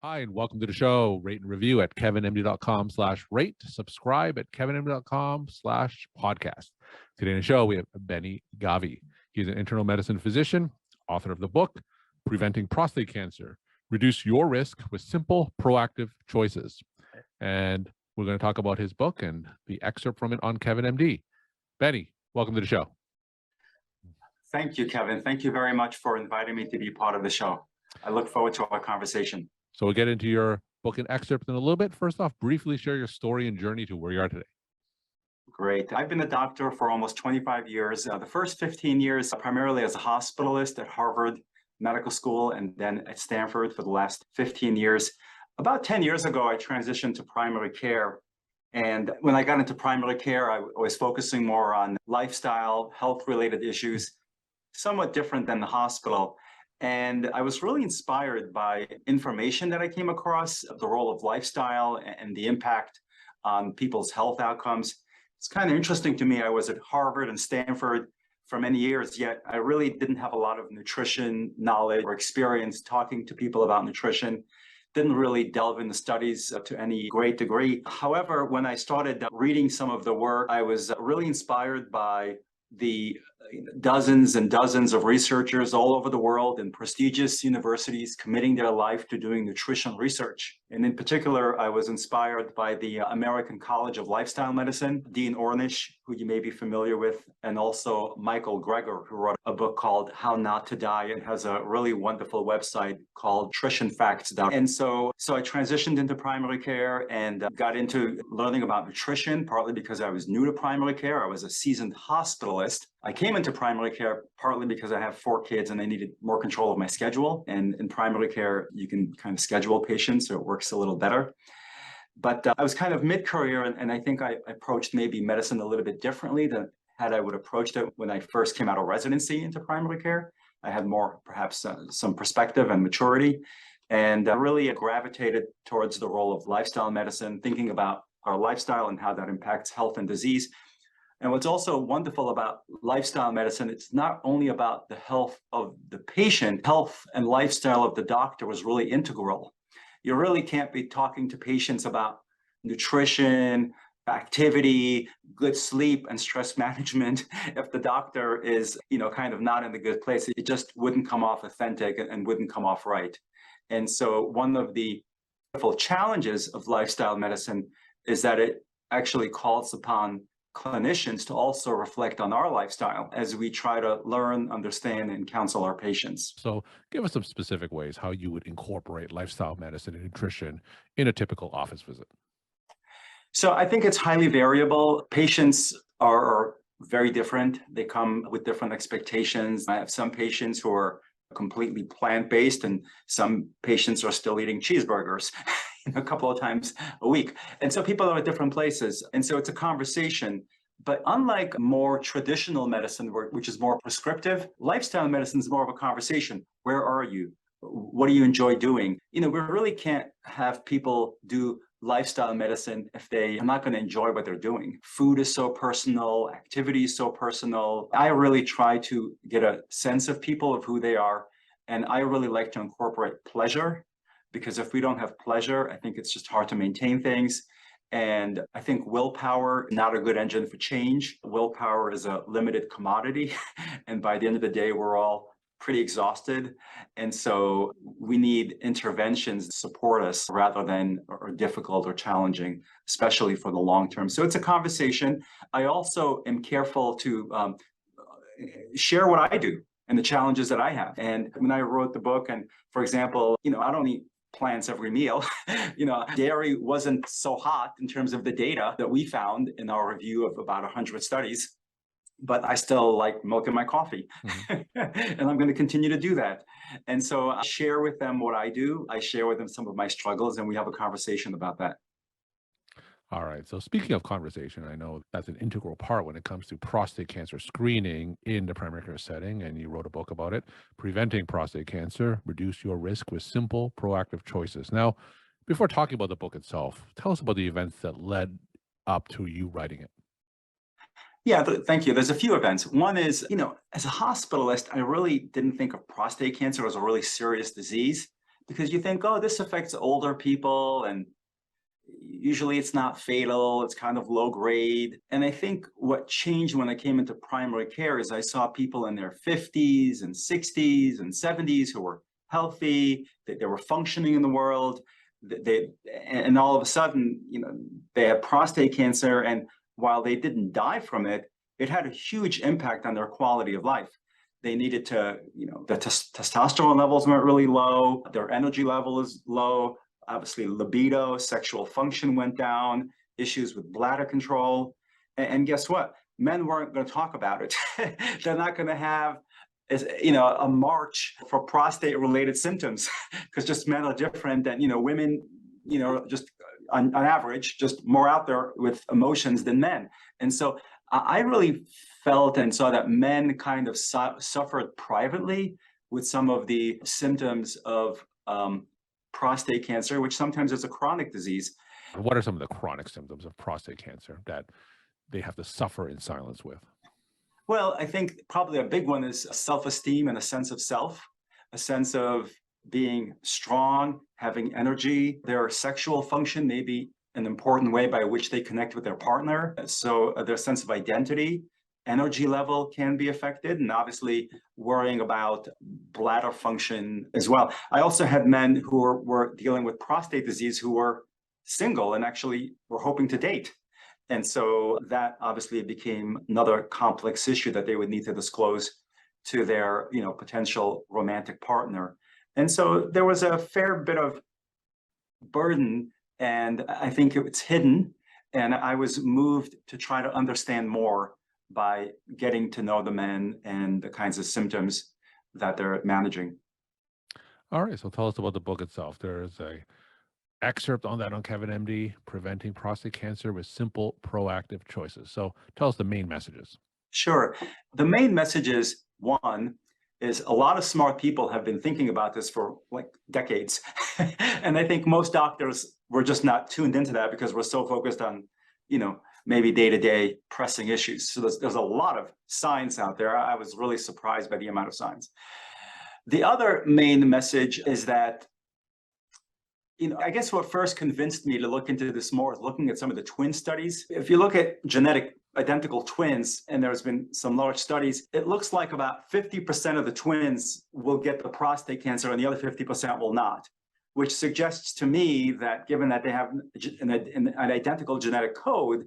Hi, and welcome to the show. Rate and review at kevinmd.com/rate. Subscribe at kevinmd.com/podcast. Today in the show, we have Benny Gavi. He's an internal medicine physician, author of the book, Preventing Prostate Cancer. Reduce your risk with simple, proactive choices. And we're going to talk about his book and the excerpt from it on Kevin MD. Benny, welcome to the show. Thank you, Kevin. Thank you very much for inviting me to be part of the show. I look forward to our conversation. So we'll get into your book and excerpt in a little bit. First off, briefly share your story and journey to where you are today. Great. I've been a doctor for almost 25 years. The first 15 years, primarily as a hospitalist at Harvard Medical School and then at Stanford for the last 15 years. About 10 years ago, I transitioned to primary care. And when I got into primary care, I was focusing more on lifestyle, health-related issues, somewhat different than the hospital. And I was really inspired by information that I came across, the role of lifestyle and the impact on people's health outcomes. It's kind of interesting to me. I was at Harvard and Stanford for many years, yet I really didn't have a lot of nutrition knowledge or experience talking to people about nutrition. Didn't really delve into studies to any great degree. However, when I started reading some of the work, I was really inspired by the dozens and dozens of researchers all over the world in prestigious universities committing their life to doing nutrition research. And in particular, I was inspired by the American College of Lifestyle Medicine, Dean Ornish, who you may be familiar with, and also Michael Greger, who wrote a book called How Not to Die and has a really wonderful website called nutritionfacts.com. And so I transitioned into primary care and got into learning about nutrition, partly because I was new to primary care. I was a seasoned hospitalist. I came into primary care partly because I have 4 kids and I needed more control of my schedule. And in primary care, you can kind of schedule patients, so it works a little better. But I was kind of mid-career, and I think I approached maybe medicine a little bit differently than had I would approached it when I first came out of residency into primary care. I had more, perhaps, some perspective and maturity, and really gravitated towards the role of lifestyle medicine, thinking about our lifestyle and how that impacts health and disease. And what's also wonderful about lifestyle medicine, it's not only about the health of the patient, health and lifestyle of the doctor was really integral. You really can't be talking to patients about nutrition, activity, good sleep, and stress management if the doctor is, kind of not in a good place. It just wouldn't come off authentic and wouldn't come off right. And so one of the challenges of lifestyle medicine is that it actually calls upon clinicians to also reflect on our lifestyle as we try to learn, understand, and counsel our patients. So give us some specific ways how you would incorporate lifestyle medicine and nutrition in a typical office visit. So I think it's highly variable. Patients are very different. They come with different expectations. I have some patients who are completely plant-based, and some patients are still eating cheeseburgers a couple of times a week. And so people are at different places. And so it's a conversation. But unlike more traditional medicine, which is more prescriptive, lifestyle medicine is more of a conversation. Where are you? What do you enjoy doing? We really can't have people do lifestyle medicine if they are not going to enjoy what they're doing. Food is so personal, activity is so personal. I really try to get a sense of people, of who they are. And I really like to incorporate pleasure, because if we don't have pleasure, I think it's just hard to maintain things. And I think willpower is not a good engine for change. Willpower is a limited commodity. And by the end of the day, we're all pretty exhausted. And so we need interventions to support us rather than or difficult or challenging, especially for the long term. So it's a conversation. I also am careful to share what I do and the challenges that I have. And when I wrote the book, and for example, I don't eat plants every meal. Dairy wasn't so hot in terms of the data that we found in our review of about 100 studies. But I still like milk in my coffee. Mm-hmm. And I'm going to continue to do that. And so I share with them what I do. I share with them some of my struggles, and we have a conversation about that. All right. So speaking of conversation, I know that's an integral part when it comes to prostate cancer screening in the primary care setting. And you wrote a book about it, Preventing Prostate Cancer, Reduce Your Risk with Simple, Proactive Choices. Now, before talking about the book itself, tell us about the events that led up to you writing it. Yeah, thank you. There's a few events. One is, as a hospitalist, I really didn't think of prostate cancer as a really serious disease because you think, oh, this affects older people, and usually it's not fatal, it's kind of low grade. And I think what changed when I came into primary care is I saw people in their 50s and 60s and 70s who were healthy, that they were functioning in the world. And all of a sudden, they had prostate cancer. And while they didn't die from it, it had a huge impact on their quality of life. They needed to, the testosterone levels went really low, their energy level is low. Obviously, libido, sexual function went down, issues with bladder control. And guess what? Men weren't going to talk about it. They're not going to have, a march for prostate-related symptoms, because just men are different, and women, just on average, just more out there with emotions than men. And so I really felt and saw that men kind of suffered privately with some of the symptoms of prostate cancer, which sometimes is a chronic disease. What are some of the chronic symptoms of prostate cancer that they have to suffer in silence with? Well, I think probably a big one is self-esteem and a sense of self, a sense of being strong, having energy. Their sexual function may be an important way by which they connect with their partner. So their sense of identity, energy level can be affected, and obviously worrying about bladder function as well. I also had men who were dealing with prostate disease who were single and actually were hoping to date. And so that obviously became another complex issue that they would need to disclose to their, potential romantic partner. And so there was a fair bit of burden, and I think it's hidden. And I was moved to try to understand more by getting to know the men and the kinds of symptoms that they're managing. All right, so tell us about the book itself. There's a excerpt on that on Kevin MD, Preventing Prostate Cancer with Simple Proactive Choices. So tell us the main messages. Sure. The main message is, one, is a lot of smart people have been thinking about this for like decades. And I think most doctors were just not tuned into that because we're so focused on, maybe day-to-day pressing issues. So there's a lot of science out there. I was really surprised by the amount of science. The other main message is that, I guess what first convinced me to look into this more is looking at some of the twin studies. If you look at genetic identical twins, and there's been some large studies, it looks like about 50% of the twins will get the prostate cancer and the other 50% will not, which suggests to me that given that they have an identical genetic code,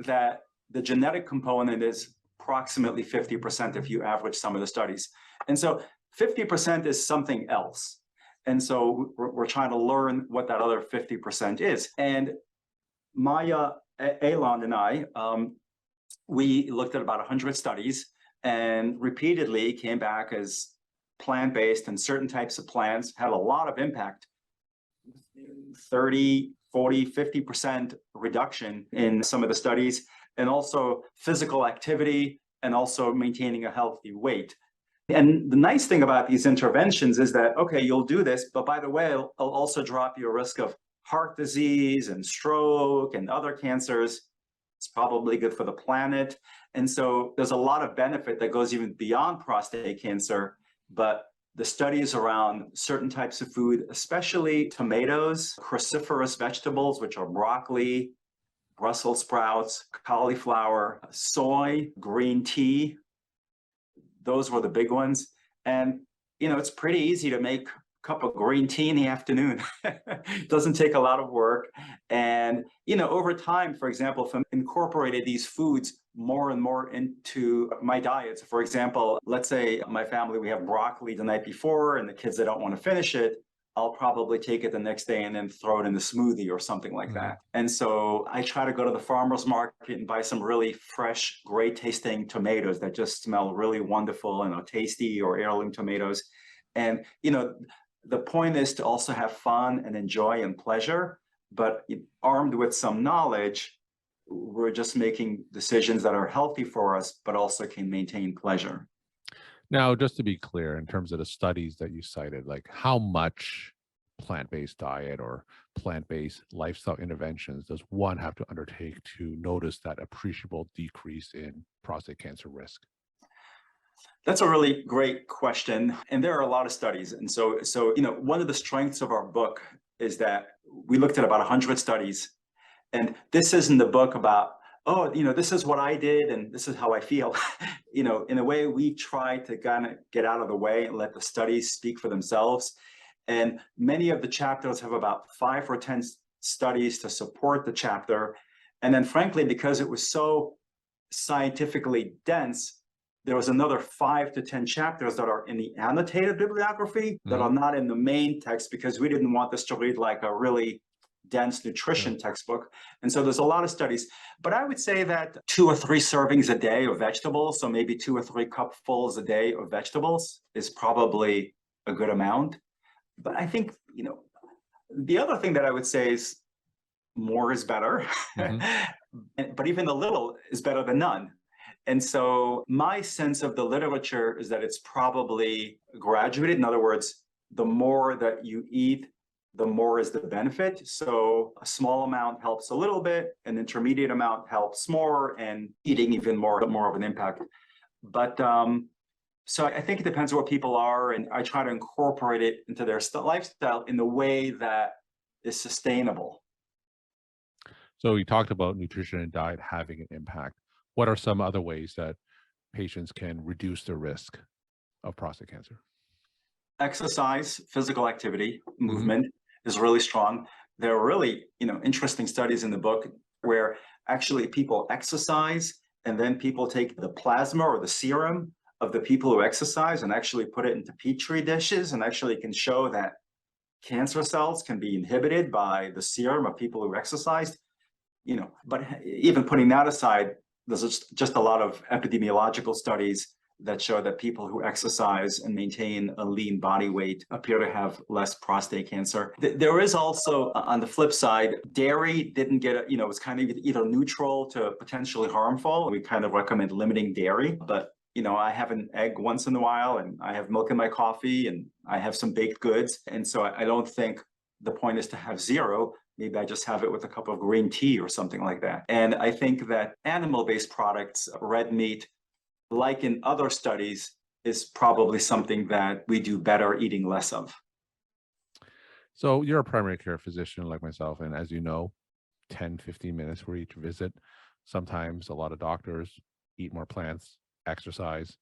that the genetic component is approximately 50% if you average some of the studies. And so 50% is something else. And so we're trying to learn what that other 50% is. And Maya Alon and I, we looked at about 100 studies and repeatedly came back as plant-based, and certain types of plants had a lot of impact, 30, 40, 50% reduction in some of the studies, and also physical activity, and also maintaining a healthy weight. And the nice thing about these interventions is that, okay, you'll do this, but by the way, it'll also drop your risk of heart disease and stroke and other cancers. It's probably good for the planet. And so there's a lot of benefit that goes even beyond prostate cancer, but the studies around certain types of food, especially tomatoes, cruciferous vegetables, which are broccoli, Brussels sprouts, cauliflower, soy, green tea, those were the big ones. And, it's pretty easy to make a cup of green tea in the afternoon. It doesn't take a lot of work. And, over time, for example, if I incorporated these foods more and more into my diets, for example, let's say my family, we have broccoli the night before and the kids, they don't want to finish it, I'll probably take it the next day and then throw it in the smoothie or something like that. And so I try to go to the farmer's market and buy some really fresh, great tasting tomatoes that just smell really wonderful and are tasty, or heirloom tomatoes. And, the point is to also have fun and enjoy and pleasure, but armed with some knowledge, we're just making decisions that are healthy for us, but also can maintain pleasure. Now, just to be clear, in terms of the studies that you cited, like how much plant-based diet or plant-based lifestyle interventions does one have to undertake to notice that appreciable decrease in prostate cancer risk? That's a really great question. And there are a lot of studies. And so, one of the strengths of our book is that we looked at about 100 studies. And this isn't the book about, oh, this is what I did and this is how I feel. In a way, we try to kind of get out of the way and let the studies speak for themselves. And many of the chapters have about 5 or 10 studies to support the chapter. And then frankly, because it was so scientifically dense, there was another 5 to 10 chapters that are in the annotated bibliography that are not in the main text, because we didn't want this to read like a really dense nutrition textbook. And so there's a lot of studies, but I would say that 2 or 3 servings a day of vegetables, so maybe 2 or 3 cupfuls a day of vegetables is probably a good amount. But I think, the other thing that I would say is more is better, but even a little is better than none. And so my sense of the literature is that it's probably graduated. In other words, the more that you eat, the more is the benefit. So a small amount helps a little bit, an intermediate amount helps more, and eating even more of an impact. But so I think it depends on what people are, and I try to incorporate it into their lifestyle in the way that is sustainable. So you talked about nutrition and diet having an impact. What are some other ways that patients can reduce the risk of prostate cancer? Exercise, physical activity, movement is really strong. There are really, interesting studies in the book where actually people exercise and then people take the plasma or the serum of the people who exercise and actually put it into petri dishes and actually can show that cancer cells can be inhibited by the serum of people who exercised. But even putting that aside, there's just a lot of epidemiological studies that show that people who exercise and maintain a lean body weight appear to have less prostate cancer. There is also, on the flip side, dairy didn't get, it was kind of either neutral to potentially harmful. We kind of recommend limiting dairy, but I have an egg once in a while, and I have milk in my coffee, and I have some baked goods. And so I don't think the point is to have zero. Maybe I just have it with a cup of green tea or something like that. And I think that animal-based products, red meat, like in other studies, is probably something that we do better eating less of. So you're a primary care physician like myself, and as you know, 10, 15 minutes for each visit. Sometimes a lot of doctors eat more plants, exercise.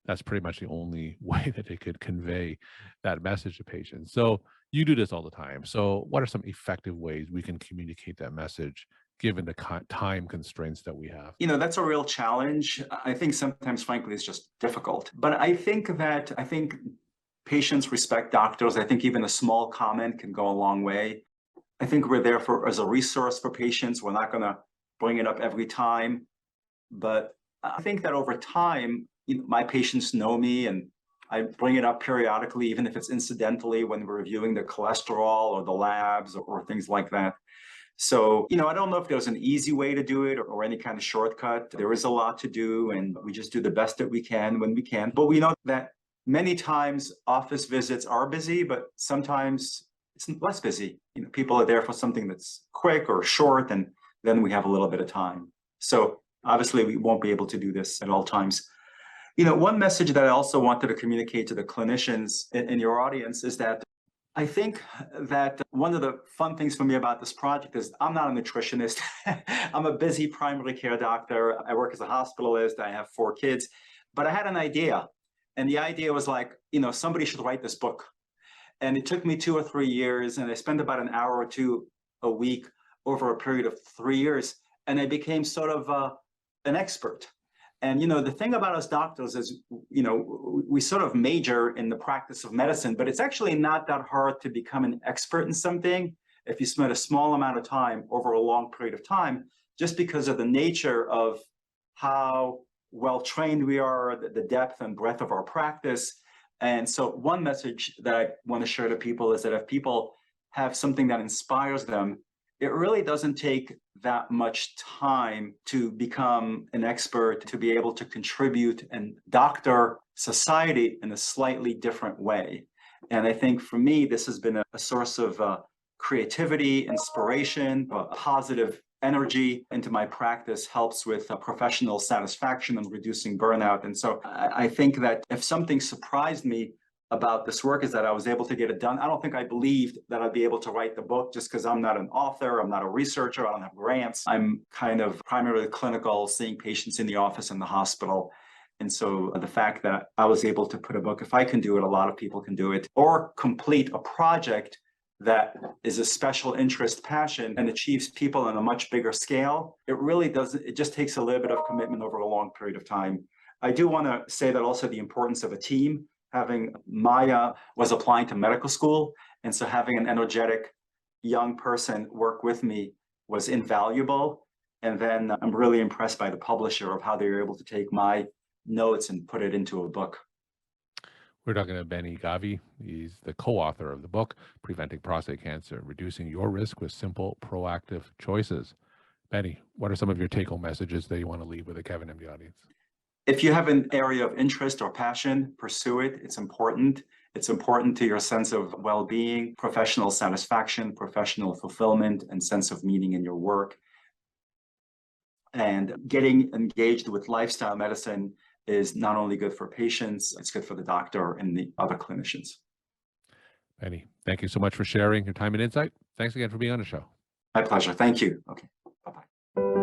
That's pretty much the only way that they could convey that message to patients. So you do this all the time. So what are some effective ways we can communicate that message given the time constraints that we have? That's a real challenge. I think sometimes, frankly, it's just difficult. But I think patients respect doctors. I think even a small comment can go a long way. I think we're there as a resource for patients. We're not going to bring it up every time. But I think that over time, my patients know me, and I bring it up periodically, even if it's incidentally when we're reviewing the cholesterol or the labs or things like that. So, I don't know if there's an easy way to do it or any kind of shortcut. There is a lot to do, and we just do the best that we can when we can. But we know that many times office visits are busy, but sometimes it's less busy. People are there for something that's quick or short, and then we have a little bit of time. So obviously we won't be able to do this at all times. One message that I also wanted to communicate to the clinicians in your audience is that I think that one of the fun things for me about this project is I'm not a nutritionist. I'm a busy primary care doctor. I work as a hospitalist. I have 4 kids, but I had an idea. And the idea was like, somebody should write this book. And it took me 2 or 3 years, and I spent about an hour or 2 a week over a period of 3 years. And I became sort of an expert. And, the thing about us doctors is, we sort of major in the practice of medicine, but it's actually not that hard to become an expert in something if you spend a small amount of time over a long period of time, just because of the nature of how well trained we are, the depth and breadth of our practice. And so one message that I want to share to people is that if people have something that inspires them, it really doesn't take that much time to become an expert, to be able to contribute and doctor society in a slightly different way. And I think for me, this has been a source of creativity, inspiration, a positive energy into my practice helps with professional satisfaction and reducing burnout. And so I think that if something surprised me about this work is that I was able to get it done. I don't think I believed that I'd be able to write the book just because I'm not an author, I'm not a researcher, I don't have grants. I'm kind of primarily clinical, seeing patients in the office and the hospital. And so the fact that I was able to put a book, if I can do it, a lot of people can do it, or complete a project that is a special interest passion and achieves people on a much bigger scale, it really doesn't, it just takes a little bit of commitment over a long period of time. I do want to say that also the importance of a team. Having Maya was applying to medical school, and so having an energetic young person work with me was invaluable. And then I'm really impressed by the publisher of how they were able to take my notes and put it into a book. We're talking to Benny Gavi. He's the co-author of the book, Preventing Prostate Cancer, Reducing Your Risk with Simple, Proactive Choices. Benny, what are some of your take-home messages that you want to leave with the Kevin MD audience? If you have an area of interest or passion, pursue it. It's important. It's important to your sense of well-being, professional satisfaction, professional fulfillment, and sense of meaning in your work. And getting engaged with lifestyle medicine is not only good for patients, it's good for the doctor and the other clinicians. Benny, thank you so much for sharing your time and insight. Thanks again for being on the show. My pleasure. Thank you. Okay. Bye-bye.